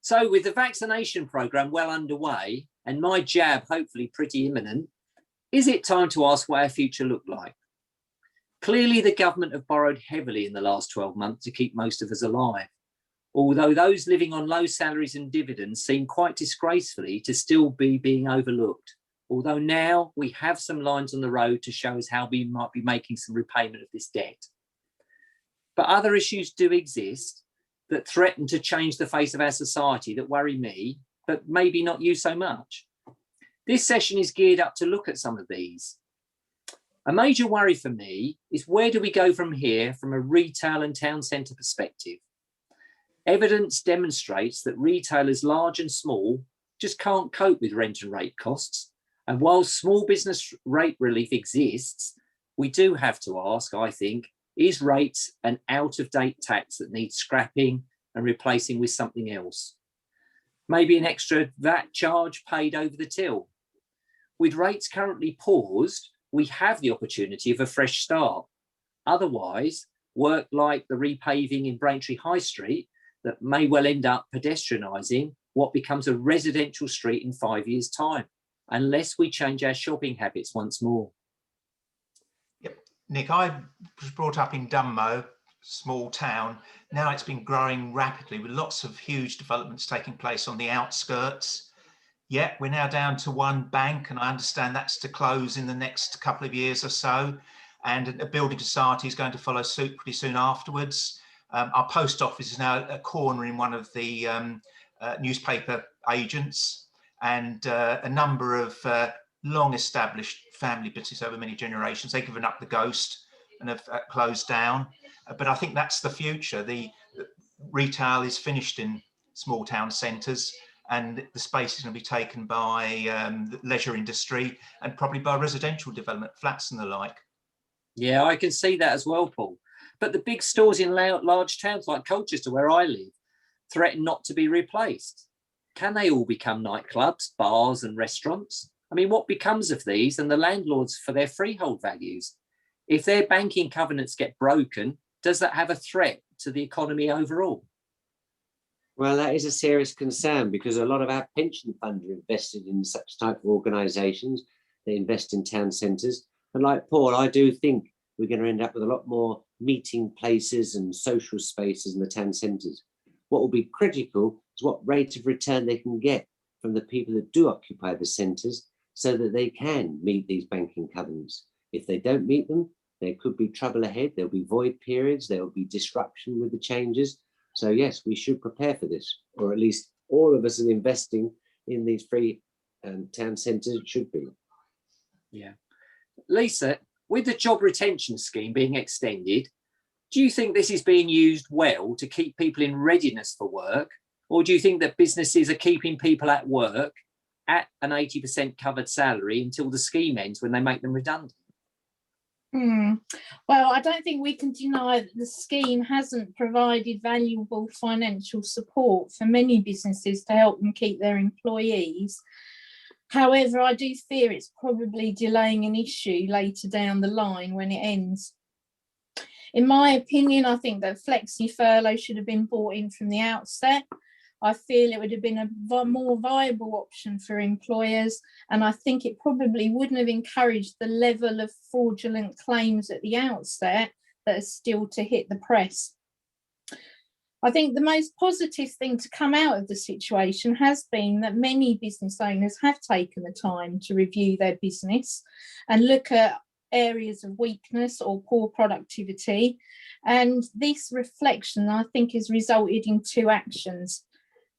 So with the vaccination programme well underway and my jab hopefully pretty imminent, is it time to ask what our future looked like? Clearly, the government have borrowed heavily in the last 12 months to keep most of us alive, although those living on low salaries and dividends seem quite disgracefully to still be being overlooked. Although now we have some lines on the road to show us how we might be making some repayment of this debt. But other issues do exist that threaten to change the face of our society that worry me, but maybe not you so much. This session is geared up to look at some of these. A major worry for me is where do we go from here from a retail and town centre perspective? Evidence demonstrates that retailers large and small just can't cope with rent and rate costs. And while small business rate relief exists, we do have to ask, I think, is rates an out-of-date tax that needs scrapping and replacing with something else? Maybe an extra VAT charge paid over the till. With rates currently paused, we have the opportunity of a fresh start. Otherwise, work like the repaving in Braintree High Street that may well end up pedestrianising what becomes a residential street in 5 years' time, unless we change our shopping habits once more. Yep. Nick, I was brought up in Dunmow, small town. Now it's been growing rapidly with lots of huge developments taking place on the outskirts. Yeah, we're now down to one bank, and I understand that's to close in the next couple of years or so. And a building society is going to follow suit pretty soon afterwards. Our post office is now a corner in one of the newspaper agents, and a number of long established family businesses over many generations. They've given up the ghost and have closed down. But I think that's the future. The retail is finished in small town centres, and the space is going to be taken by the leisure industry and probably by residential development, flats and the like. Yeah, I can see that as well, Paul. But the big stores in large towns like Colchester, where I live, threaten not to be replaced. Can they all become nightclubs, bars and restaurants? I mean, what becomes of these and the landlords for their freehold values? If their banking covenants get broken, does that have a threat to the economy overall? Well, that is a serious concern because a lot of our pension funds are invested in such type of organisations. They invest in town centres. And like Paul, I do think we're going to end up with a lot more meeting places and social spaces in the town centres. What will be critical is what rate of return they can get from the people that do occupy the centres so that they can meet these banking covenants. If they don't meet them, there could be trouble ahead. There'll be void periods. There will be disruption with the changes. So yes, we should prepare for this, or at least all of us are investing in these free town centres should be. Yeah. Lisa, with the job retention scheme being extended, do you think this is being used well to keep people in readiness for work? Or do you think that businesses are keeping people at work at an 80% covered salary until the scheme ends when they make them redundant? Well, I don't think we can deny that the scheme hasn't provided valuable financial support for many businesses to help them keep their employees. However, I do fear it's probably delaying an issue later down the line when it ends. In my opinion, I think that flexi furlough should have been brought in from the outset. I feel it would have been a more viable option for employers, and I think it probably wouldn't have encouraged the level of fraudulent claims at the outset that are still to hit the press. I think the most positive thing to come out of the situation has been that many business owners have taken the time to review their business and look at areas of weakness or poor productivity. And this reflection, I think, has resulted in two actions.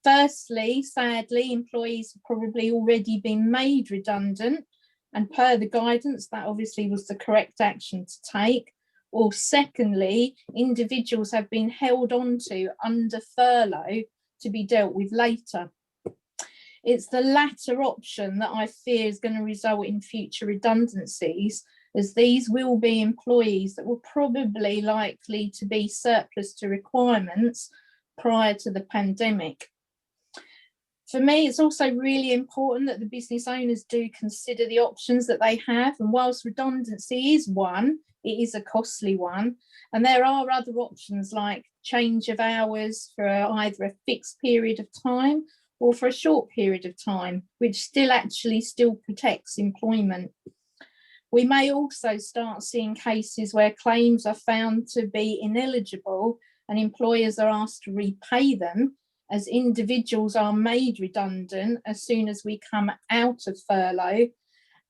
Firstly, sadly, employees have probably already been made redundant, and per the guidance, that obviously was the correct action to take. Or secondly, individuals have been held on to under furlough to be dealt with later. It's the latter option that I fear is going to result in future redundancies, as these will be employees that were probably likely to be surplus to requirements prior to the pandemic. For me, it's also really important that the business owners do consider the options that they have. And whilst redundancy is one, it is a costly one. And there are other options like change of hours for either a fixed period of time or for a short period of time, which still protects employment. We may also start seeing cases where claims are found to be ineligible and employers are asked to repay them, as individuals are made redundant as soon as we come out of furlough.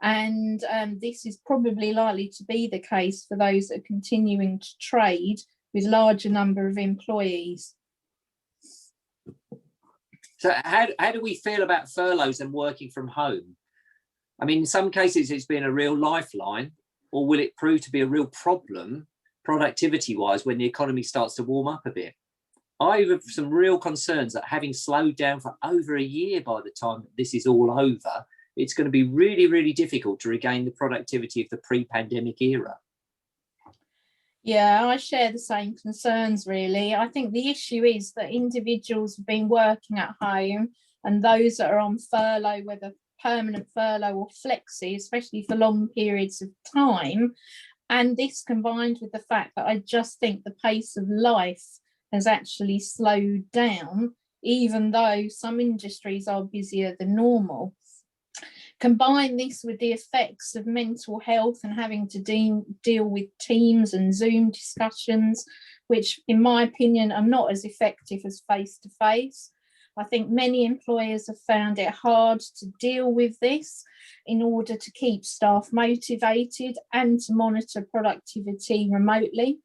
And this is probably likely to be the case for those that are continuing to trade with larger number of employees. So how do we feel about furloughs and working from home? I mean, in some cases it's been a real lifeline, or will it prove to be a real problem productivity-wise when the economy starts to warm up a bit? I have some real concerns that having slowed down for over a year by the time this is all over, it's going to be really, really difficult to regain the productivity of the pre-pandemic era. Yeah, I share the same concerns, really. I think the issue is that individuals have been working at home, and those that are on furlough, whether permanent furlough or flexi, especially for long periods of time. And this combined with the fact that I just think the pace of life has actually slowed down, even though some industries are busier than normal. Combine this with the effects of mental health and having to deal with Teams and Zoom discussions, which in my opinion are not as effective as face-to-face. I think many employers have found it hard to deal with this in order to keep staff motivated and to monitor productivity remotely.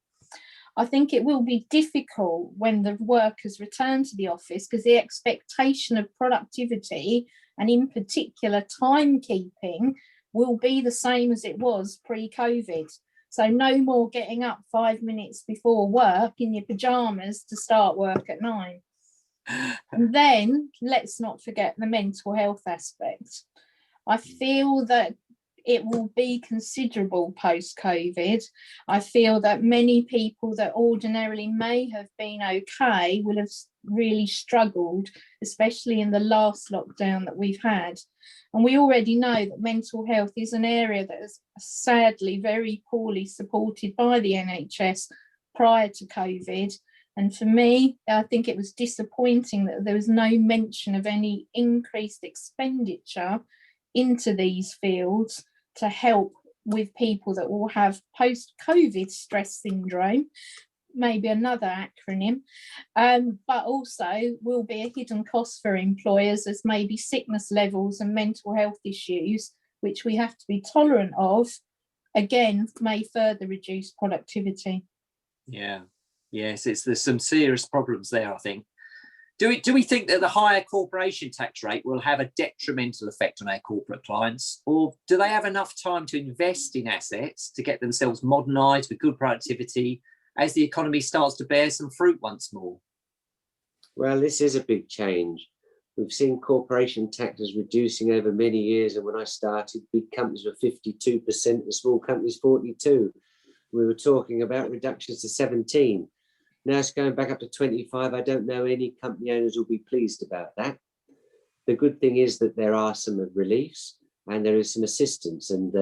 I think it will be difficult when the workers return to the office because the expectation of productivity and in particular timekeeping will be the same as it was pre-COVID. So no more getting up 5 minutes before work in your pajamas to start work at 9. And then let's not forget the mental health aspect. I feel that it will be considerable post-COVID. I feel that many people that ordinarily may have been okay will have really struggled, especially in the last lockdown that we've had. And we already know that mental health is an area that is sadly very poorly supported by the NHS prior to COVID. And for me, I think it was disappointing that there was no mention of any increased expenditure into these fields to help with people that will have post-COVID stress syndrome, maybe another acronym, but also will be a hidden cost for employers as maybe sickness levels and mental health issues, which we have to be tolerant of, again, may further reduce productivity. Yeah, yes, there's some serious problems there, I think. Do we think that the higher corporation tax rate will have a detrimental effect on our corporate clients, or do they have enough time to invest in assets to get themselves modernised with good productivity as the economy starts to bear some fruit once more? Well, this is a big change. We've seen corporation taxes reducing over many years, and when I started, big companies were 52% and small companies 42%. We were talking about reductions to 17%. Now it's going back up to 25%. I don't know any company owners will be pleased about that. The good thing is that there are some reliefs and there is some assistance, and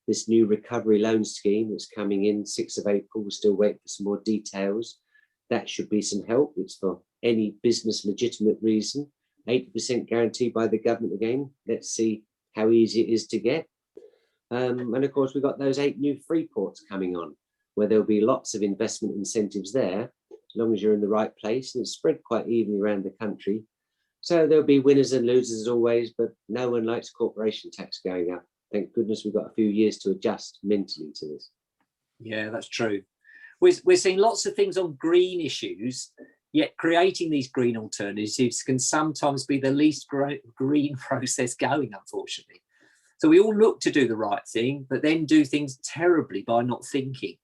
this new recovery loan scheme that's coming in 6th of April, we're still waiting for some more details. That should be some help. It's for any business legitimate reason. 80% guaranteed by the government again. Let's see how easy it is to get. And of course, we've got those 8 new free ports coming on, where there'll be lots of investment incentives there, as long as you're in the right place, and it's spread quite evenly around the country. So there'll be winners and losers as always, but no one likes corporation tax going up. Thank goodness we've got a few years to adjust mentally to this. Yeah, that's true. We're seeing lots of things on green issues, yet creating these green alternatives can sometimes be the least green process going, unfortunately. So we all look to do the right thing, but then do things terribly by not thinking.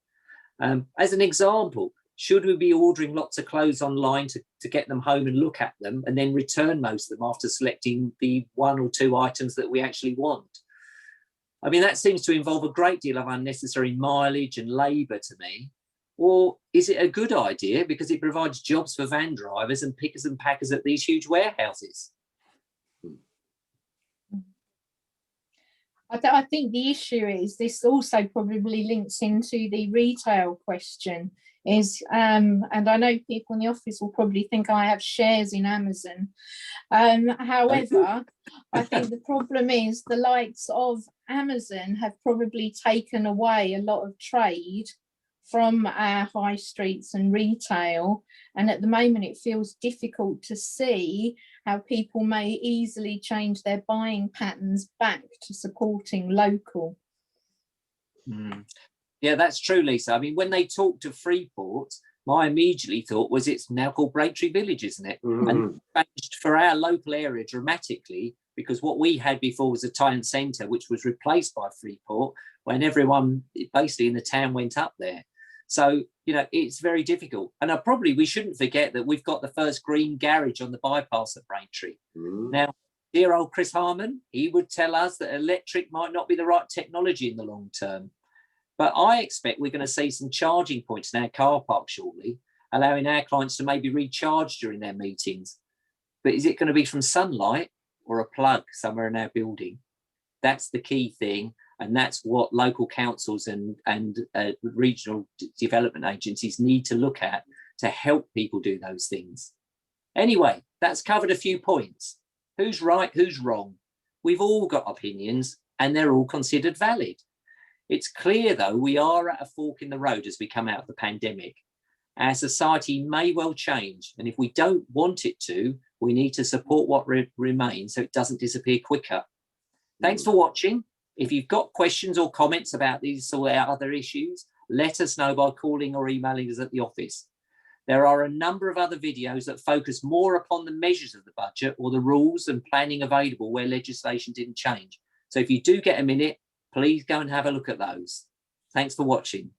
As an example, should we be ordering lots of clothes online to get them home and look at them and then return most of them after selecting the 1 or 2 items that we actually want? I mean, that seems to involve a great deal of unnecessary mileage and labour to me. Or is it a good idea because it provides jobs for van drivers and pickers and packers at these huge warehouses? I think the issue is, this also probably links into the retail question, is, and I know people in the office will probably think I have shares in Amazon. However, I think the problem is the likes of Amazon have probably taken away a lot of trade from our high streets and retail, and at the moment it feels difficult to see how people may easily change their buying patterns back to supporting local. Yeah, that's true, Lisa. I mean, when they talked of Freeport, my immediately thought was it's now called Braintree Village, isn't it? And changed for our local area dramatically, because what we had before was a town centre, which was replaced by Freeport when everyone basically in the town went up there. So, you know, it's very difficult. And we shouldn't forget that we've got the first green garage on the bypass at Braintree. Now, dear old Chris Harmon, he would tell us that electric might not be the right technology in the long term. But I expect we're going to see some charging points in our car park shortly, allowing our clients to maybe recharge during their meetings. But is it going to be from sunlight or a plug somewhere in our building? That's the key thing. And that's what local councils and regional development agencies need to look at to help people do those things. Anyway, that's covered a few points. Who's right, who's wrong? We've all got opinions and they're all considered valid. It's clear, though, we are at a fork in the road as we come out of the pandemic. Our society may well change, and if we don't want it to, we need to support what remains so it doesn't disappear quicker. Thanks for watching. If you've got questions or comments about these or other issues, let us know by calling or emailing us at the office. There are a number of other videos that focus more upon the measures of the budget or the rules and planning available where legislation didn't change. So if you do get a minute, please go and have a look at those. Thanks for watching.